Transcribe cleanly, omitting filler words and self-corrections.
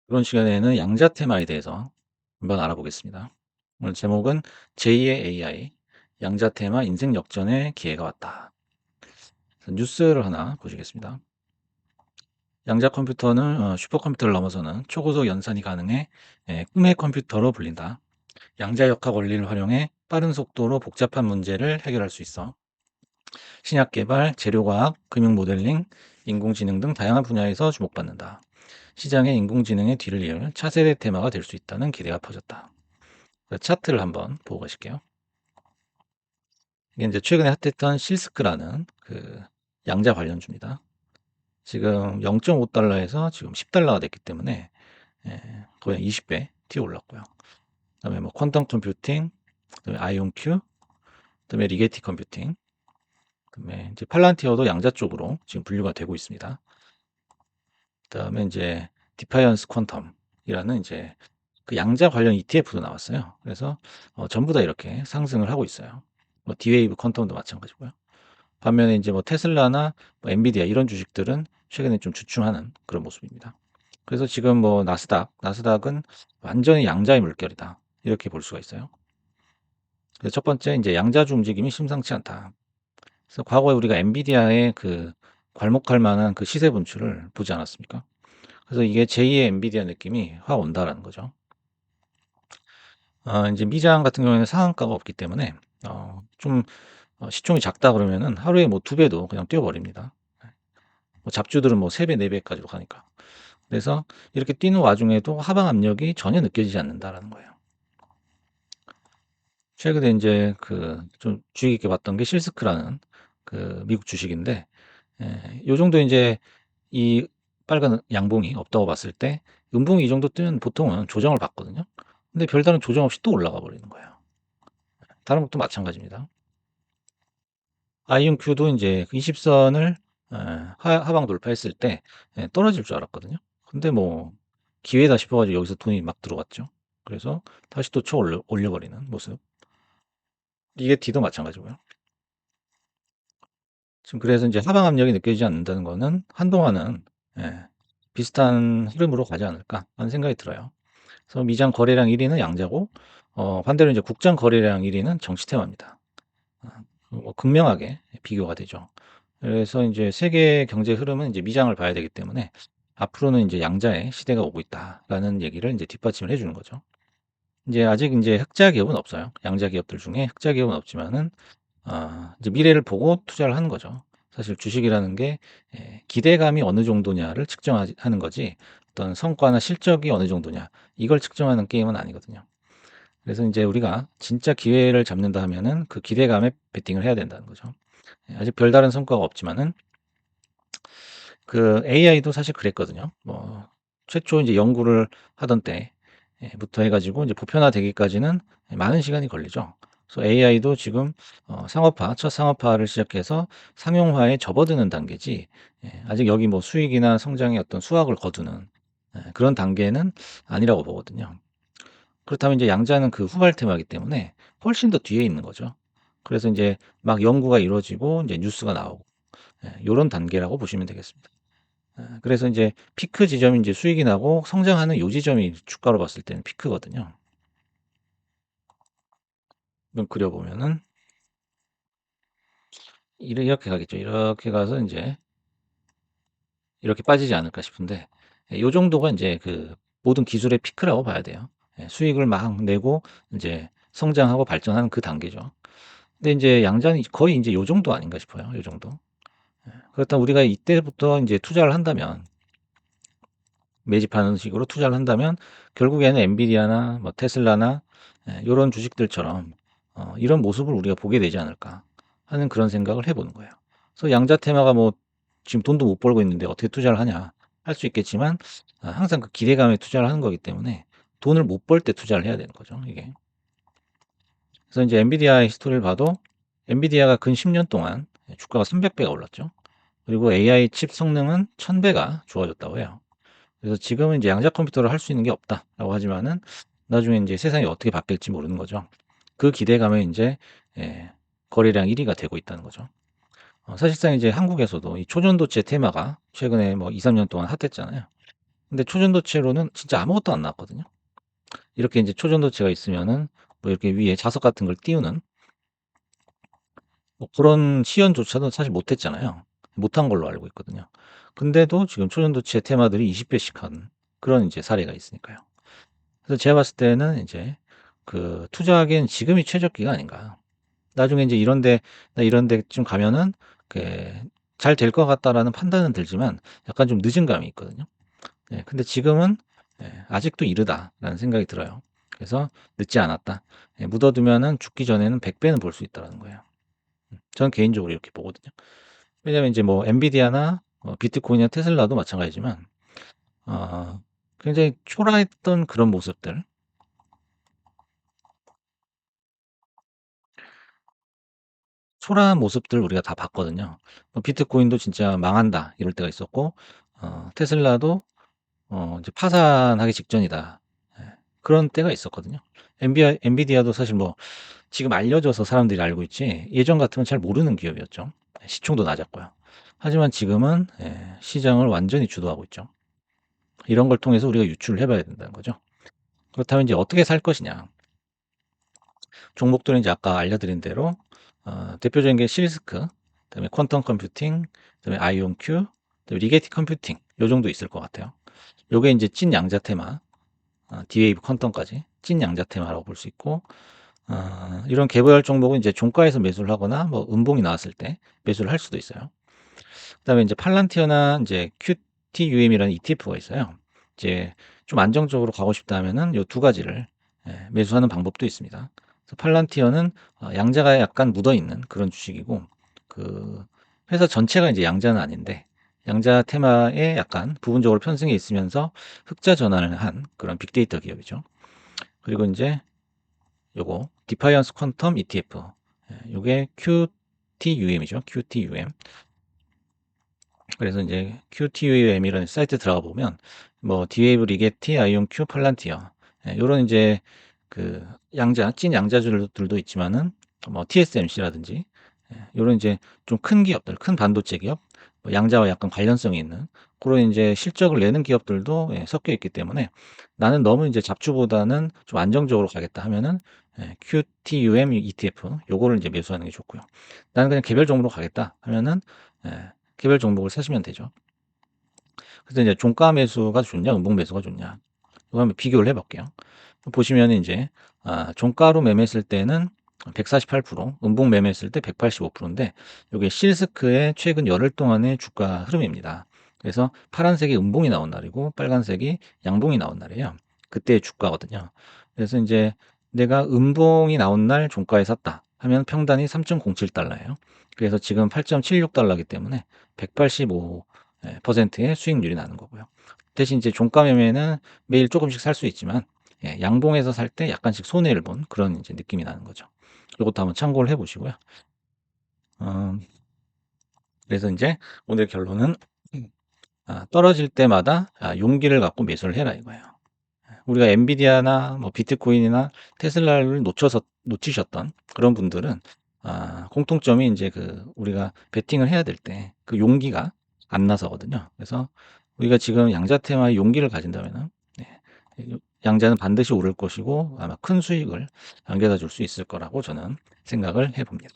이번 시간에는 양자 테마에 대해서 한번 알아보겠습니다. 오늘 제목은 제2의 AI, 양자 테마 인생 역전의 기회가 왔다. 뉴스를 하나 보시겠습니다. 양자 컴퓨터는 슈퍼컴퓨터를 넘어서는 초고속 연산이 가능해 꿈의 컴퓨터로 불린다. 양자역학 원리를 활용해 빠른 속도로 복잡한 문제를 해결할 수 있어 신약 개발, 재료과학, 금융 모델링, 인공지능 등 다양한 분야에서 주목받는다. 시장에 인공지능의 뒤를 이을 차세대 테마가 될 수 있다는 기대가 퍼졌다. 차트를 한번 보고 가실게요. 이게 이제 최근에 핫했던 실스크라는 그 양자 관련주입니다. 지금 0.5달러에서 지금 10달러가 됐기 때문에 거의 20배 뛰어 올랐고요. 그다음에 뭐 퀀텀 컴퓨팅, 그다음에 아이온큐, 그다음에 리게티 컴퓨팅, 그다음에 이제 팔란티어도 양자 쪽으로 지금 분류가 되고 있습니다. 그다음에 이제 디파이언스 퀀텀이라는 이제 그 양자 관련 ETF도 나왔어요. 그래서 전부 다 이렇게 상승을 하고 있어요. 뭐 디웨이브 퀀텀도 마찬가지고요. 반면에 이제 뭐 테슬라나 뭐 엔비디아 이런 주식들은 최근에 좀 주춤하는 그런 모습입니다. 그래서 지금 뭐 나스닥은 완전히 양자의 물결이다. 이렇게 볼 수가 있어요. 그래서 첫 번째 이제 양자주 움직임이 심상치 않다. 그래서 과거에 우리가 엔비디아의 그 괄목할 만한 그 시세 분출을 보지 않았습니까? 그래서 이게 제2의 엔비디아 느낌이 확 온다라는 거죠. 이제 미장 같은 경우에는 상한가가 없기 때문에 좀 시총이 작다 그러면은 하루에 뭐 2배도 그냥 뛰어버립니다. 뭐 잡주들은 뭐 3배, 4배까지도 가니까. 그래서 이렇게 뛰는 와중에도 하방 압력이 전혀 느껴지지 않는다라는 거예요. 최근에 인제 그 좀 주의 깊게 봤던 게 실스크라는 그 미국 주식인데 요 정도 인제 이 빨간 양봉이 없다고 봤을 때 음봉이 이 정도 뜨면 보통은 조정을 받거든요. 근데 별다른 조정 없이 또 올라가 버리는 거예요. 다른 것도 마찬가지입니다. 아이온큐도 인제 그 20 선을 하방 돌파했을 때 떨어질 줄 알았거든요. 근데 뭐 기회다 싶어 가지고 여기서 돈이 막 들어갔죠. 그래서 다시 또 쳐 올려 버리는 모습. 리게티도 마찬가지고요. 지금 그래서 인제 하방 압력이 느껴지지 않는다는 거는 한동안은 예 '비슷한 흐름으로 가지 않을까.' 하는 생각이 들어요. 그래서 미장 거래량 1 위는 양자고 반대로 인제 국장 거래량 1 위는 정치 테마입니다. 뭐 극명하게 비교가 되죠. 그래서 인제 세계 경제 흐름은 인제 미장을 봐야 되기 때문에 앞으로는 인제 양자의 시대가 오고 있다라는 얘기를 인제 뒷받침을 해 주는 거죠. 인제 아직 인제 흑자 기업은 없어요. 양자 기업들 중에 흑자 기업은 없지만은 이제 미래를 보고 투자를 하는 거죠. 사실 주식이라는 게 기대감이 어느 정도냐를 측정하지 하는 거지 어떤 성과나 실적이 어느 정도냐 이걸 측정하는 게임은 아니거든요. 그래서 인제 우리가 진짜 기회를 잡는다 하면은 그 기대감에 베팅을 해야 된다는 거죠. 아직 별다른 성과가 없지만은 그 AI도 사실 그랬거든요. 뭐 최초 인제 연구를 하던 때 부터 해 가지고 인제 보편화되기까지는 많은 시간이 걸리죠. 그래서 AI도 지금 상업화, 첫 상업화를 시작해서 상용화에 접어드는 단계지 아직 여기 뭐 수익이나 성장의 어떤 수확을 거두는 그런 단계는 아니라고 보거든요. 그렇다면 이제 양자는 그 후발 테마이기 때문에 훨씬 더 뒤에 있는 거죠. 그래서 인제 막 연구가 이루어지고 인제 뉴스가 나오고 요런 단계라고 보시면 되겠습니다. 그래서 인제 피크 지점이 인제 수익이 나고 성장하는 요 지점이 주가로 봤을 때는 피크거든요. 좀 그려 보면은 이렇게 가겠죠. 이렇게 가서 인제 이렇게 빠지지 않을까 싶은데 요 정도가 인제 그 모든 기술의 피크라고 봐야 돼요. 수익을 막 내고 인제 성장하고 발전하는 그 단계죠. 근데 인제 양자는 거의 인제 요 정도 아닌가 싶어요. 요 정도. 그렇다면 우리가 이때부터 인제 투자를 한다면 매집하는 식으로 투자를 한다면 결국에는 엔비디아나 뭐 테슬라나 요런 주식들처럼 '이런 모습을 우리가 보게 되지 않을까.' 하는 그런 생각을 해 보는 거예요. 그래서 양자 테마가 뭐 '지금 돈도 못 벌고 있는데 어떻게 투자를 하냐.' 할 수 있겠지만 항상 그 기대감에 투자를 하는 거기 때문에 돈을 못 벌 때 투자를 해야 되는 거죠, 이게. 그래서 인제 엔비디아의 히스토리를 봐도 엔비디아가 근 10년 동안 주가가 300 배가 올랐죠. 그리고 AI 칩 성능은 1000 배가 좋아졌다고 해요. 그래서 지금은 이제 양자 컴퓨터를 할 수 있는 게 없다라고 하지만은 나중에 인제 세상이 어떻게 바뀔지 모르는 거죠. 그 기대감에 인제 예 거래량 1 위가 되고 있다는 거죠. 사실상 이제 한국에서도 이 초전도체 테마가 최근에 뭐 2-3년 동안 핫했잖아요. 근데 초전도체로는 진짜 아무것도 안 나왔거든요. 이렇게 인제 초전도체가 있으면은 뭐 이렇게 위에 자석 같은 걸 띄우는 뭐 그런 시연조차도 사실 못 했잖아요. 못한 걸로 알고 있거든요. 근데도 지금 초전도체 테마들이 20 배씩 한 그런 인제 사례가 있으니까요. 그래서 제가 봤을 때는 인제 그 투자하기엔 지금이 최적기가 아닌가. 나중에 인제 이런 데쯤 가면은 그 '잘 될 것 같다.'라는 판단은 들지만 약간 좀 늦은 감이 있거든요. 네. 근데 지금은 아직도 이르다라는 생각이 들어요. 그래서 '늦지 않았다.' 묻어두면은 죽기 전에는 100 배는 벌 수 있다라는 거예요. 저는 개인적으로 이렇게 보거든요. 왜냐면 인제 뭐 엔비디아나 비트코인이나 테슬라도 마찬가지지만 어 굉장히 초라했던 그런 모습들, 초라한 모습들 우리가 다 봤거든요. 비트코인도 진짜 '망한다.' 이럴 때가 있었고 테슬라도 이제 '파산하기 직전이다.' 그런 때가 있었거든요. 엔비디아도 사실 뭐 지금 알려져서 사람들이 알고 있지 예전 같으면 잘 모르는 기업이었죠. 시총도 낮았고요. 하지만 지금은 시장을 완전히 주도하고 있죠. 이런 걸 통해서 우리가 유출을 해 봐야 된다는 거죠. 그렇다면 이제 어떻게 살 것이냐. 종목들은 이제 아까 알려드린 대로 대표적인 게 실스크, 그다음에 퀀텀 컴퓨팅, 그다음에 아이온큐, 그다음에 리게티 컴퓨팅 요 정도 있을 것 같아요. 요게 인제 찐 양자 테마, D-Wave 퀀텀까지 찐 양자 테마라고 볼 수 있고 이런 개별 종목은 이제 종가에서 매수를 하거나 뭐 음봉이 나왔을 때 매수를 할 수도 있어요. 그다음에 인제 팔란티어나 인제 QTUM이라는 ETF가 있어요. 이제 좀 안정적으로 가고 싶다 하면은 요 두 가지를 매수하는 방법도 있습니다. 그래서 팔란티어는 양자가 약간 묻어 있는 그런 주식이고 그 회사 전체가 인제 양자는 아닌데 양자 테마에 약간 부분적으로 편승해 있으면서 흑자 전환을 한 그런 빅데이터 기업이죠. 그리고 인제 요거 디파이언스 퀀텀 ETF 요게 QTUM이죠. QTUM. 그래서 인제 QTUM이라는 사이트에 들어가 보면 뭐 D-Wave, 리게티, 아이온큐, 팔란티어 요런 인제 그 양자, 찐 양자주들도 있지만은 뭐 TSMC라든지 요런 인제 좀 큰 기업들, 큰 반도체 기업, 뭐 양자와 약간 관련성이 있는 고런 인제 실적을 내는 기업들도 섞여 있기 때문에 '나는 너무 인제 잡주보다는 좀 안정적으로 가겠다.' 하면은 QTUM ETF 요거를 인제 매수하는 게 좋고요. '나는 그냥 개별 종목으로 가겠다.' 하면은 개별 종목을 사시면 되죠. 그래서 이제 종가 매수가 좋냐, 음봉 매수가 좋냐. 이거 한번 비교를 해 볼게요. 보시면은 인제 종가로 매매했을 때는 148%, 음봉 매매했을 때 185% 인데 요게 실스크의 최근 열흘 동안의 주가 흐름입니다. 그래서 파란색이 음봉이 나온 날이고 빨간색이 양봉이 나온 날이에요. 그때의 주가거든요. 그래서 인제 내가 음봉이 나온 날 종가에 샀다 하면 평단이 3.07달러예요. 그래서 지금 8.76달러이기 때문에 185 퍼센트의 수익률이 나는 거고요. 대신 이제 종가 매매는 매일 조금씩 살 수 있지만 양봉에서 살 때 약간씩 손해를 본 그런 인제 느낌이 나는 거죠. 요것도 한번 참고를 해 보시고요. 어 그래서 인제 오늘 결론은 떨어질 때마다 용기를 갖고 매수를 해라 이거예요. 우리가 엔비디아나 뭐 비트코인이나 테슬라를 놓치셨던 그런 분들은 공통점이 인제 그 우리가 베팅을 해야 될 때 그 용기가 안 나서거든요. 그래서 우리가 지금 양자 테마에 용기를 가진다면은 네 양자는 반드시 오를 것이고 아마 큰 수익을 안겨다 줄 수 있을 거라고 저는 생각을 해 봅니다.